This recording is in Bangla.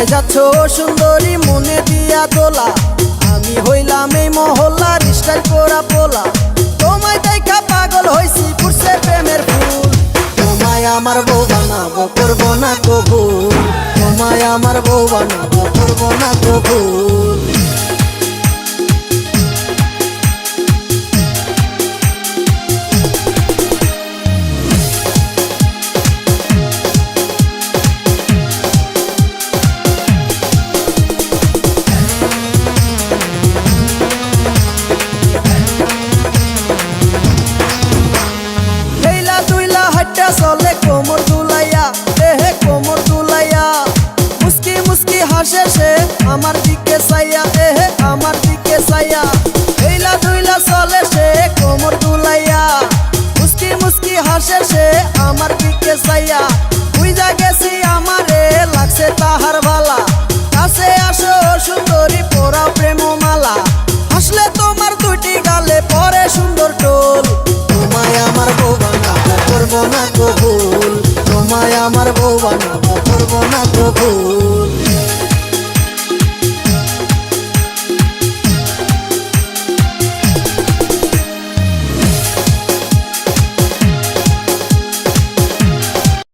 কোথায় যাচ্ছ সুন্দরী মনে দিয়া দোলা, আমি হইলাম এই মহল্লার স্টাইল করা পোলা। তোমায় দেখা পাগল হইছি ফুটছে প্রেমের ফুল, তোমায় আমার বউ বানাবো করবো না কবুল, তোমায় আমার বউ বানাবো করবো না কবুল। চলে কোমর দুলাইয়া, দেহে কোমর দুলাইয়া, মুস্কি মুস্কি হাসে সে আমার দিকে চাইয়া, এহে আমার দিকে চাইয়া। হেইলা দুইলা চলে সে কোমর দুলাইয়া, মুস্কি মুস্কি হাসে সে আমার দিকে চাইয়া। বুইজা গেছি আমারে লাগছে তাহার বালা, কাছে আসো সুন্দরী পোড়া প্রেম মালা, হাসলে তোমার দুটি গালে পরে সুন্দর টোল। তোমায় আমার বউ বানাবো করবো না কবুল, তোমায় আমার বউ বানাবো করবো না কবুল।